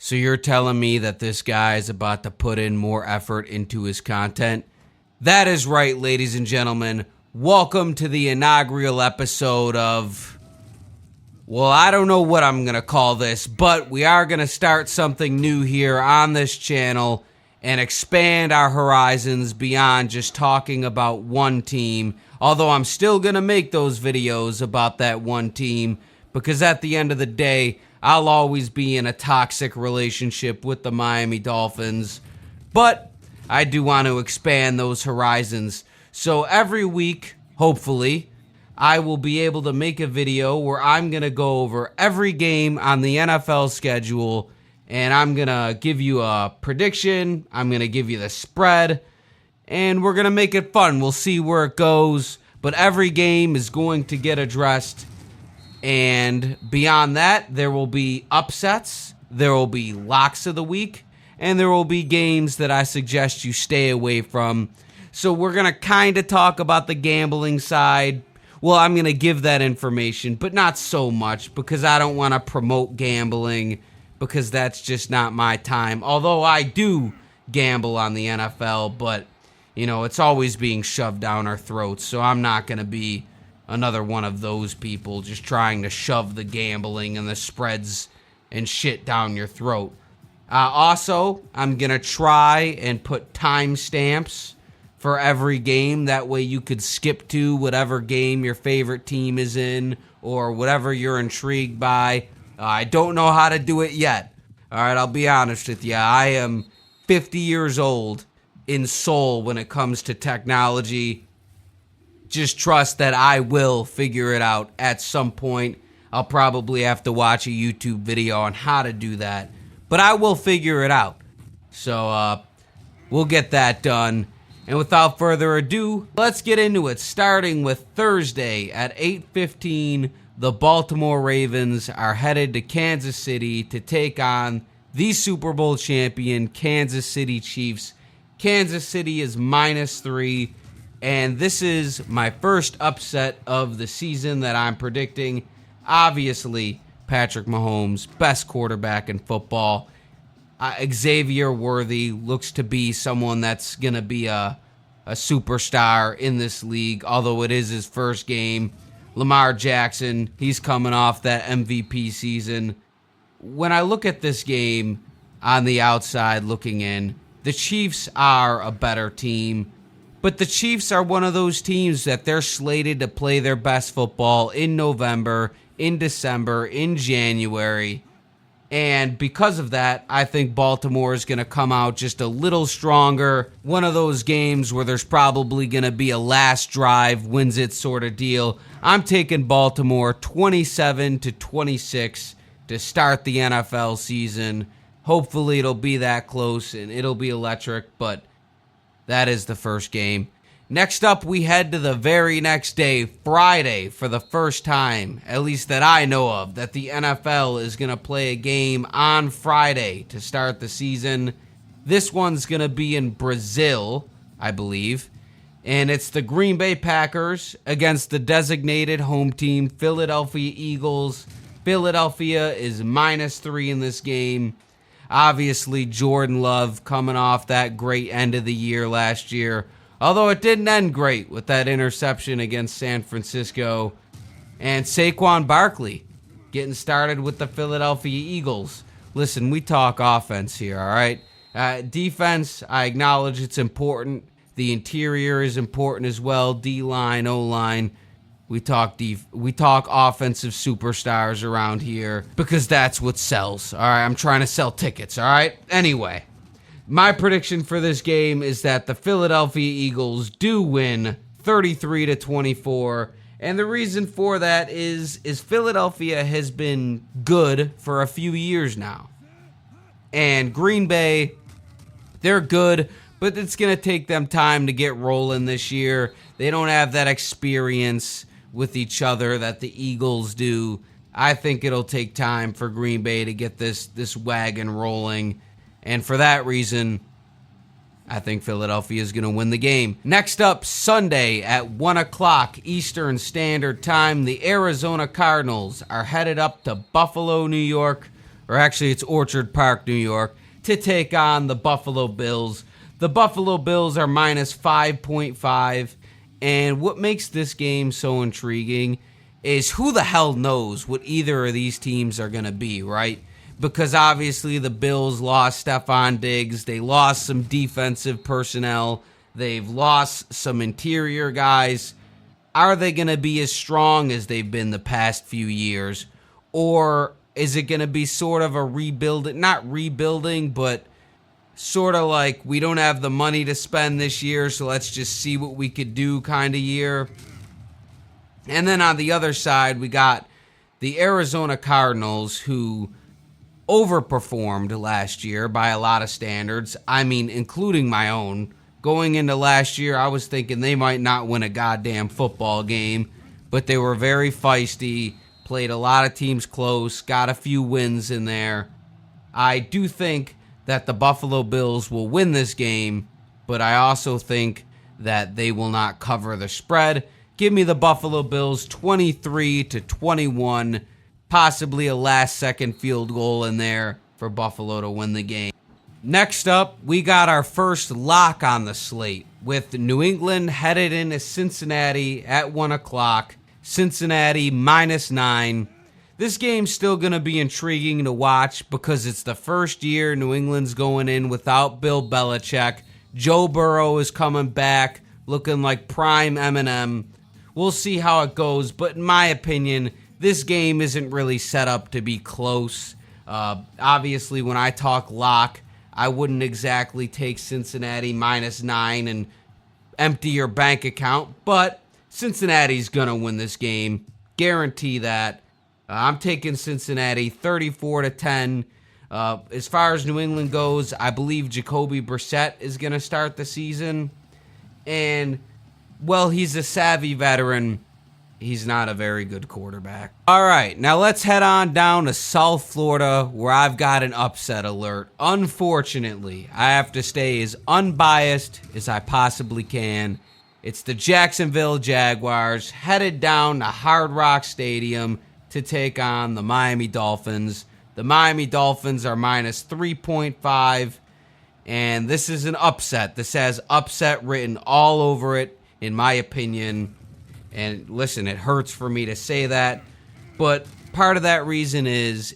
So you're telling me that this guy is about to put in more effort into his content? That is right, ladies and gentlemen. Welcome to the inaugural episode of... Well, I don't know what I'm going to call this, but we are going to start something new here on this channel and expand our horizons beyond just talking about one team. Although I'm still going to make those videos about that one team, because at the end of the day, I'll always be in a toxic relationship with the Miami Dolphins. But I do want to expand those horizons. So every week, hopefully, I will be able to make a video where I'm going to go over every game on the NFL schedule, and I'm going to give you a prediction, I'm going to give you the spread, and we're going to make it fun. We'll see where it goes, but every game is going to get addressed. And beyond that, there will be upsets, there will be locks of the week, and there will be games that I suggest you stay away from. So we're going to kind of talk about the gambling side. Well, I'm going to give that information, but not so much, because I don't want to promote gambling, because that's just not my time. Although I do gamble on the NFL, but, you know, it's always being shoved down our throats, so I'm not going to be another one of those people just trying to shove the gambling and the spreads and shit down your throat. Also, I'm going to try and put timestamps for every game. That way you could skip to whatever game your favorite team is in or whatever you're intrigued by. I don't know how to do it yet. All right, I'll be honest with you. I am 50 years old in soul when it comes to technology. Just trust that I will figure it out at some point. I'll probably have to watch a YouTube video on how to do that, but I will figure it out. So we'll get that done. And without further ado, let's get into it. Starting with Thursday at 8:15, the Baltimore Ravens are headed to Kansas City to take on the Super Bowl champion Kansas City Chiefs. Kansas City is -3. And this is my first upset of the season that I'm predicting. Obviously, Patrick Mahomes, best quarterback in football. Xavier Worthy looks to be someone that's going to be a superstar in this league, although it is his first game. Lamar Jackson, he's coming off that MVP season. When I look at this game on the outside looking in, the Chiefs are a better team. But the Chiefs are one of those teams that they're slated to play their best football in November, in December, in January. And because of that, I think Baltimore is going to come out just a little stronger. One of those games where there's probably going to be a last drive, wins it sort of deal. I'm taking Baltimore 27-26 to start the NFL season. Hopefully it'll be that close and it'll be electric, but that is the first game. Next up, we head to the very next day, Friday, for the first time, at least that I know of, that the NFL is going to play a game on Friday to start the season. This one's going to be in Brazil, I believe. And it's the Green Bay Packers against the designated home team, Philadelphia Eagles. Philadelphia is -3 in this game. Obviously, Jordan Love coming off that great end of the year last year. Although it didn't end great with that interception against San Francisco. And Saquon Barkley getting started with the Philadelphia Eagles. Listen, we talk offense here, all right? Defense, I acknowledge it's important. The interior is important as well. D-line, O-line. We talk offensive superstars around here because that's what sells. All right, I'm trying to sell tickets, all right? Anyway, my prediction for this game is that the Philadelphia Eagles do win 33-24. And the reason for that is Philadelphia has been good for a few years now. And Green Bay, they're good, but it's going to take them time to get rolling this year. They don't have that experience with each other that the Eagles do. I think it'll take time for Green Bay to get this wagon rolling. And for that reason, I think Philadelphia is going to win the game. Next up, Sunday at 1 o'clock Eastern Standard Time, the Arizona Cardinals are headed up to Buffalo, New York or actually it's Orchard Park, New York, to take on the Buffalo Bills. The Buffalo Bills are minus 5.5, and what makes this game so intriguing is who the hell knows what either of these teams are going to be, right? Because obviously the Bills lost Stephon Diggs, they lost some defensive personnel, they've lost some interior guys. Are they going to be as strong as they've been the past few years? Or is it going to be sort of a not rebuilding, but sort of like we don't have the money to spend this year, so let's just see what we could do kind of year? And then on the other side, we got the Arizona Cardinals, who overperformed last year by a lot of standards. I mean, including my own. Going into last year, I was thinking they might not win a goddamn football game, but they were very feisty, played a lot of teams close, got a few wins in there. I do think that the Buffalo Bills will win this game, but I also think that they will not cover the spread. Give me the Buffalo Bills 23-21, possibly a last-second field goal in there for Buffalo to win the game. Next up, we got our first lock on the slate with New England headed into Cincinnati at 1 o'clock. Cincinnati -9. This game's still going to be intriguing to watch because it's the first year New England's going in without Bill Belichick. Joe Burrow is coming back looking like prime Eminem. We'll see how it goes, but in my opinion, this game isn't really set up to be close. Obviously, when I talk lock, I wouldn't exactly take Cincinnati -9 and empty your bank account, but Cincinnati's going to win this game. Guarantee that. I'm taking Cincinnati 34-10. As far as New England goes, I believe Jacoby Brissett is going to start the season. And, well, he's a savvy veteran. He's not a very good quarterback. All right, now let's head on down to South Florida, where I've got an upset alert. Unfortunately, I have to stay as unbiased as I possibly can. It's the Jacksonville Jaguars headed down to Hard Rock Stadium to take on the Miami Dolphins. The Miami Dolphins are minus 3.5, and this is an upset. This has upset written all over it, in my opinion. And listen, it hurts for me to say that, but part of that reason is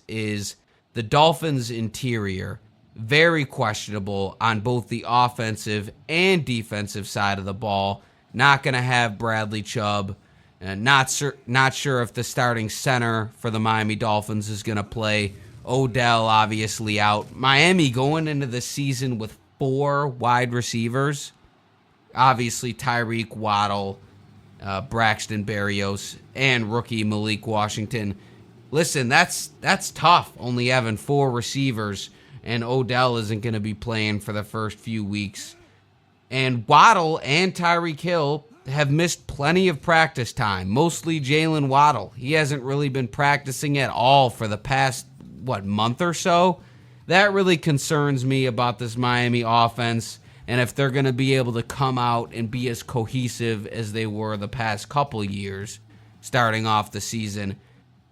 the Dolphins' interior, very questionable on both the offensive and defensive side of the ball. Not going to have Bradley Chubb. Not sure if the starting center for the Miami Dolphins is going to play. Odell obviously out. Miami going into the season with 4 wide receivers. Obviously Tyreek, Waddle, Braxton Berrios, and rookie Malik Washington. Listen, that's tough, only having 4 receivers, and Odell isn't going to be playing for the first few weeks. And Waddle and Tyreek Hill have missed plenty of practice time, mostly Jalen Waddle. He hasn't really been practicing at all for the past, month or so? That really concerns me about this Miami offense, and if they're going to be able to come out and be as cohesive as they were the past couple years, starting off the season.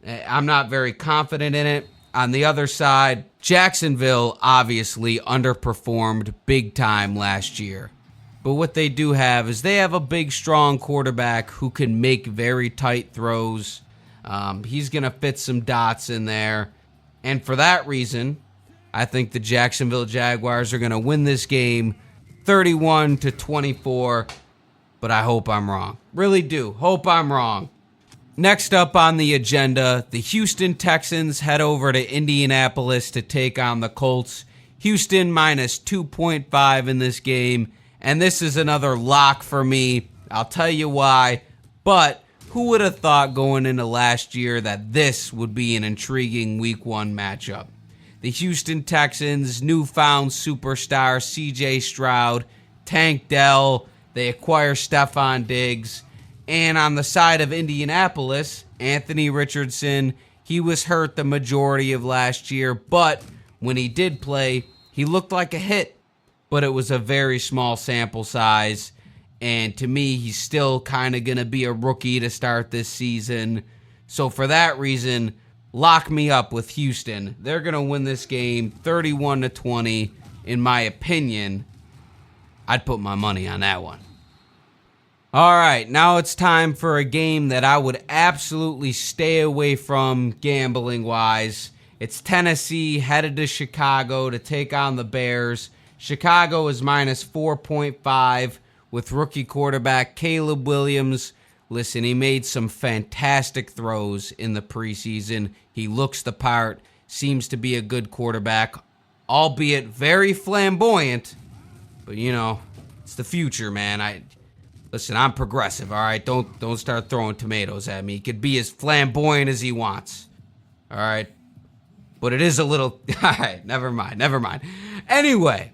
I'm not very confident in it. On the other side, Jacksonville obviously underperformed big time last year. But what they do have is they have a big, strong quarterback who can make very tight throws. He's going to fit some dots in there. And for that reason, I think the Jacksonville Jaguars are going to win this game 31-24. But I hope I'm wrong. Really do. Hope I'm wrong. Next up on the agenda, the Houston Texans head over to Indianapolis to take on the Colts. Houston minus 2.5 in this game. And this is another lock for me. I'll tell you why. But who would have thought going into last year that this would be an intriguing Week 1 matchup? The Houston Texans, newfound superstar C.J. Stroud, Tank Dell, they acquire Stephon Diggs. And on the side of Indianapolis, Anthony Richardson, he was hurt the majority of last year. But when he did play, he looked like a hit. But it was a very small sample size. And to me, he's still kind of going to be a rookie to start this season. So for that reason, lock me up with Houston. They're going to win this game 31-20. In my opinion, I'd put my money on that one. All right, now it's time for a game that I would absolutely stay away from gambling-wise. It's Tennessee headed to Chicago to take on the Bears. Chicago is minus 4.5 with rookie quarterback Caleb Williams. Listen, he made some fantastic throws in the preseason. He looks the part, seems to be a good quarterback, albeit very flamboyant. But, you know, it's the future, man. Listen, I'm progressive, all right? Don't start throwing tomatoes at me. He could be as flamboyant as he wants, all right? But it is a little... All right, never mind. Anyway,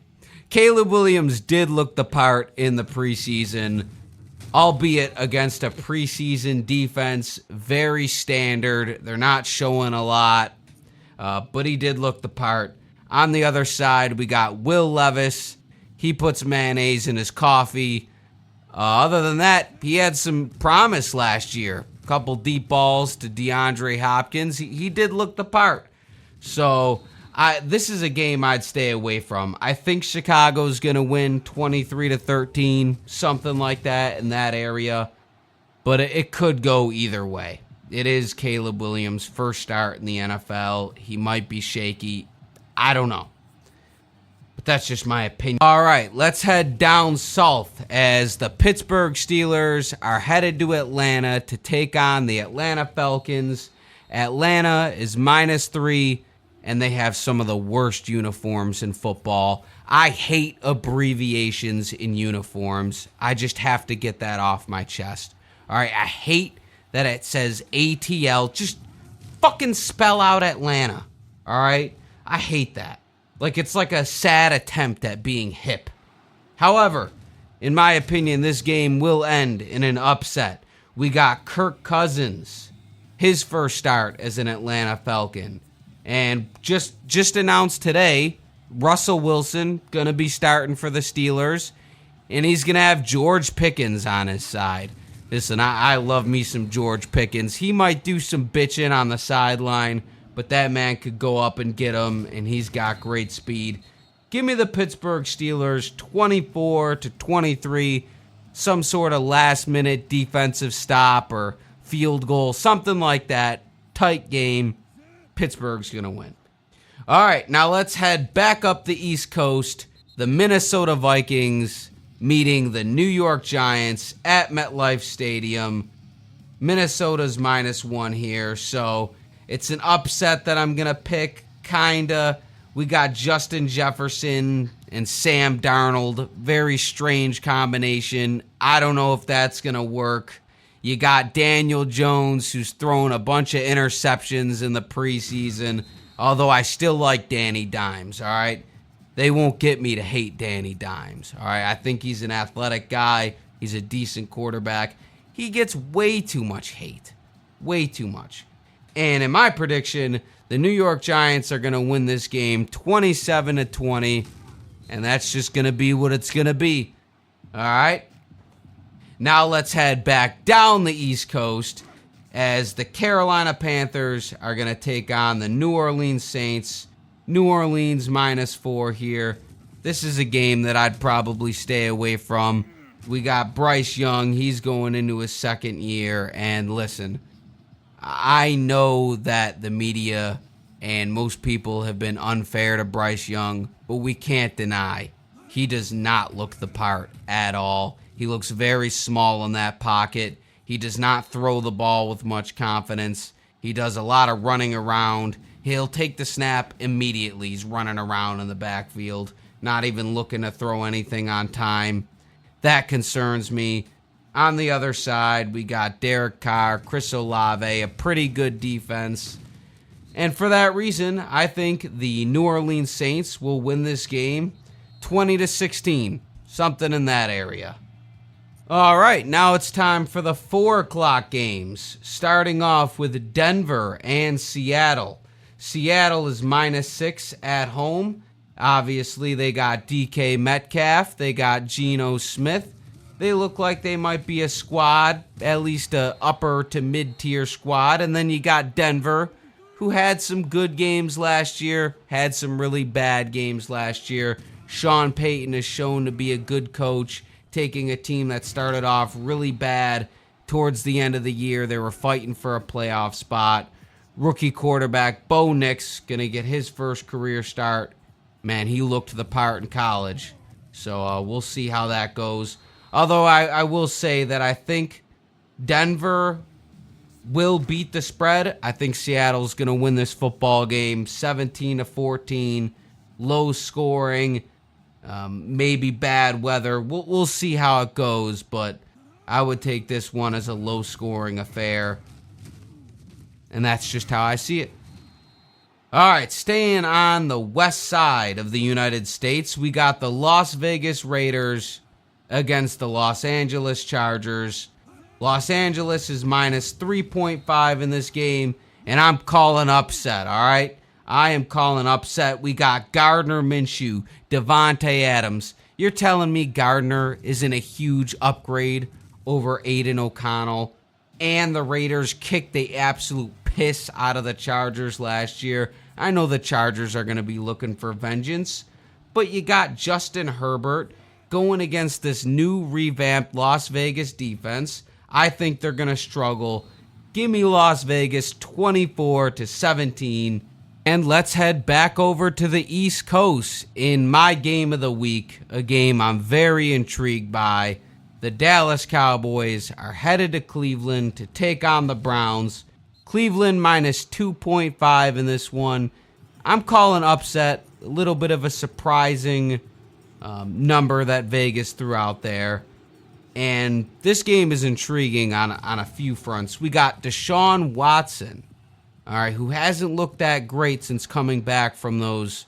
Caleb Williams did look the part in the preseason, albeit against a preseason defense, very standard. They're not showing a lot, but he did look the part. On the other side, we got Will Levis. He puts mayonnaise in his coffee. Other than that, he had some promise last year. A couple deep balls to DeAndre Hopkins. He did look the part. So this is a game I'd stay away from. I think Chicago's going to win 23-13, something like that in that area. But it could go either way. It is Caleb Williams' first start in the NFL. He might be shaky. I don't know. But that's just my opinion. All right, let's head down south as the Pittsburgh Steelers are headed to Atlanta to take on the Atlanta Falcons. Atlanta is minus 3, and they have some of the worst uniforms in football. I hate abbreviations in uniforms. I just have to get that off my chest. All right, I hate that it says ATL. Just fucking spell out Atlanta. All right? I hate that. Like, it's like a sad attempt at being hip. However, in my opinion, this game will end in an upset. We got Kirk Cousins, his first start as an Atlanta Falcon. And just announced today, Russell Wilson going to be starting for the Steelers. And he's going to have George Pickens on his side. Listen, I love me some George Pickens. He might do some bitching on the sideline, but that man could go up and get him, and he's got great speed. Give me the Pittsburgh Steelers 24-23, some sort of last-minute defensive stop or field goal, something like that. Tight game. Pittsburgh's going to win. All right, now let's head back up the East Coast. The Minnesota Vikings meeting the New York Giants at MetLife Stadium. Minnesota's minus 1 here, so it's an upset that I'm going to pick, kinda. We got Justin Jefferson and Sam Darnold. Very strange combination. I don't know if that's going to work. You got Daniel Jones, who's thrown a bunch of interceptions in the preseason, although I still like Danny Dimes, all right? They won't get me to hate Danny Dimes, all right? I think he's an athletic guy. He's a decent quarterback. He gets way too much hate. Way too much. And in my prediction, the New York Giants are going to win this game 27-20, and that's just going to be what it's going to be. All right? Now let's head back down the East Coast as the Carolina Panthers are going to take on the New Orleans Saints. New Orleans minus 4 here. This is a game that I'd probably stay away from. We got Bryce Young. He's going into his second year, and listen, I know that the media and most people have been unfair to Bryce Young, but we can't deny he does not look the part at all. He looks very small in that pocket. He does not throw the ball with much confidence. He does a lot of running around. He'll take the snap immediately. He's running around in the backfield, not even looking to throw anything on time. That concerns me. On the other side, we got Derek Carr, Chris Olave, a pretty good defense. And for that reason, I think the New Orleans Saints will win this game 20-16, something in that area. All right, now it's time for the 4 o'clock games, starting off with Denver and Seattle. Seattle is minus 6 at home. Obviously, they got DK Metcalf. They got Geno Smith. They look like they might be a squad, at least a upper to mid-tier squad. And then you got Denver, who had some good games last year, had some really bad games last year. Sean Payton is shown to be a good coach, taking a team that started off really bad towards the end of the year. They were fighting for a playoff spot. Rookie quarterback Bo Nix going to get his first career start. Man, he looked the part in college. So we'll see how that goes. Although I will say that I think Denver will beat the spread. I think Seattle's going to win this football game 17-14, low scoring, maybe bad weather. We'll see how it goes, but I would take this one as a low scoring affair. And that's just how I see it. All right, staying on the west side of the United States, we got the Las Vegas Raiders against the Los Angeles Chargers. Los Angeles is minus 3.5 in this game, and I'm calling upset, all right? I am calling upset. We got Gardner Minshew, Devontae Adams. You're telling me Gardner isn't a huge upgrade over Aiden O'Connell, and the Raiders kicked the absolute piss out of the Chargers last year. I know the Chargers are going to be looking for vengeance, but you got Justin Herbert going against this new revamped Las Vegas defense. I think they're going to struggle. Give me Las Vegas 24-17. And let's head back over to the East Coast in my game of the week, a game I'm very intrigued by. The Dallas Cowboys are headed to Cleveland to take on the Browns. Cleveland minus 2.5 in this one. I'm calling upset, a little bit of a surprising number that Vegas threw out there. And this game is intriguing on a few fronts. We got Deshaun Watson, all right, who hasn't looked that great since coming back from those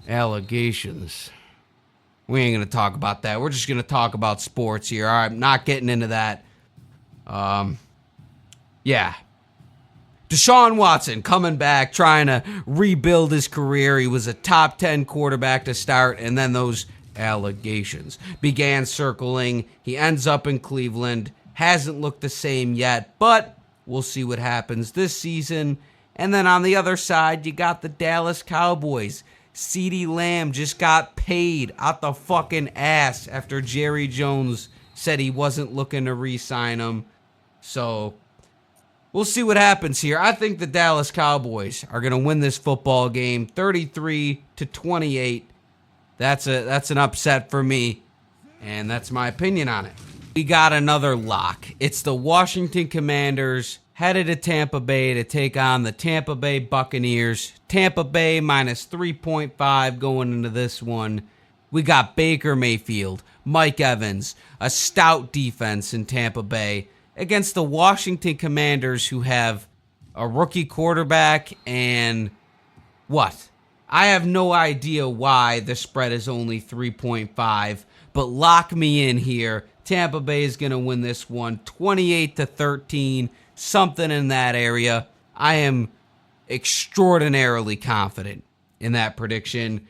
allegations. We ain't going to talk about that. We're just going to talk about sports here. All right, I'm not getting into that. Yeah. Deshaun Watson coming back, trying to rebuild his career. He was a top 10 quarterback to start, and then those allegations began circling. He ends up in Cleveland. Hasn't looked the same yet, but we'll see what happens this season. And then on the other side, you got the Dallas Cowboys. CeeDee Lamb just got paid out the fucking ass after Jerry Jones said he wasn't looking to re-sign him. So we'll see what happens here. I think the Dallas Cowboys are going to win this football game 33-28. That's an upset for me, and that's my opinion on it. We got another lock. It's the Washington Commanders headed to Tampa Bay to take on the Tampa Bay Buccaneers. Tampa Bay minus 3.5 going into this one. We got Baker Mayfield, Mike Evans, a stout defense in Tampa Bay against the Washington Commanders, who have a rookie quarterback and what? I have no idea why the spread is only 3.5, but lock me in here. Tampa Bay is going to win this one 28-13, something in that area. I am extraordinarily confident in that prediction.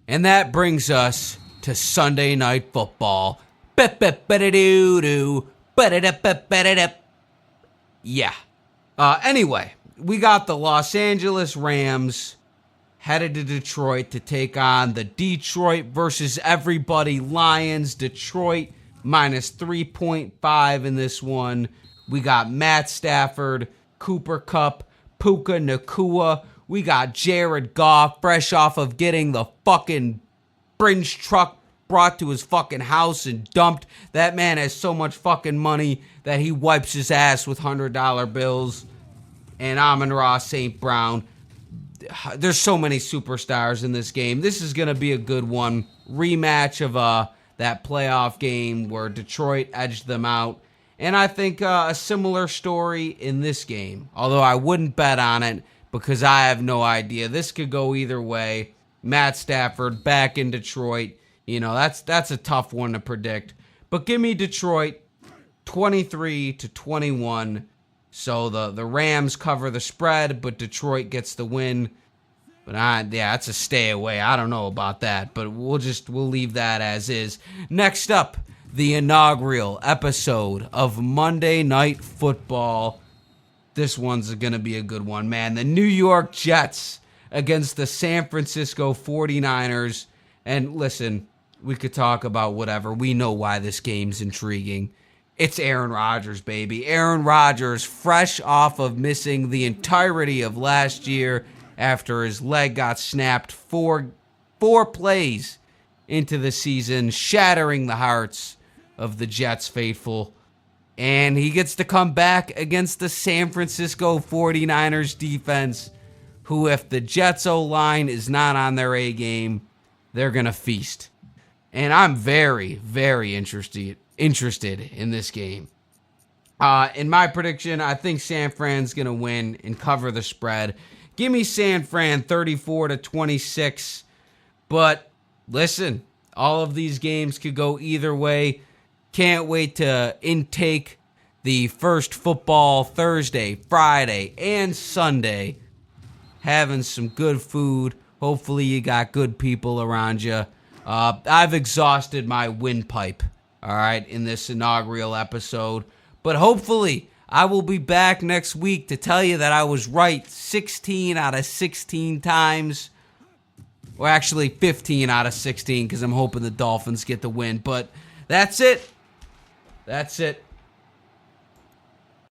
And that brings us to Sunday Night Football. Yeah. Anyway, we got the Los Angeles Rams headed to Detroit to take on the Detroit versus everybody Lions. Detroit minus 3.5 in this one. We got Matt Stafford, Cooper Kupp, Puka Nacua. We got Jared Goff, fresh off of getting the fucking Brinch truck brought to his fucking house and dumped. That man has so much fucking money that he wipes his ass with $100 bills. And Amon-Ra St. Brown. There's so many superstars in this game. This is going to be a good one. Rematch of that playoff game where Detroit edged them out. And I think a similar story in this game. Although I wouldn't bet on it because I have no idea. This could go either way. Matt Stafford back in Detroit. You know, that's a tough one to predict. But give me Detroit 23-21. So the Rams cover the spread, but Detroit gets the win. But that's a stay away. I don't know about that, but we'll leave that as is. Next up, the inaugural episode of Monday Night Football. this one's going to be a good one, man. The New York Jets against the San Francisco 49ers. And listen, we could talk about whatever. We know why this game's intriguing. It's Aaron Rodgers, baby. Aaron Rodgers, fresh off of missing the entirety of last year after his leg got snapped four plays into the season, shattering the hearts of the Jets faithful. And he gets to come back against the San Francisco 49ers defense, who, if the Jets O-line is not on their A game, they're going to feast. And I'm very, very interested in this game. In my prediction, I think San Fran's going to win and cover the spread. Give me San Fran 34-26. But listen, all of these games could go either way. Can't wait to intake the first football Thursday, Friday, and Sunday. Having some good food. Hopefully you got good people around you. I've exhausted my windpipe, all right, in this inaugural episode. But hopefully I will be back next week to tell you that I was right 16 out of 16 times. Or actually 15 out of 16 because I'm hoping the Dolphins get the win. But that's it. That's it.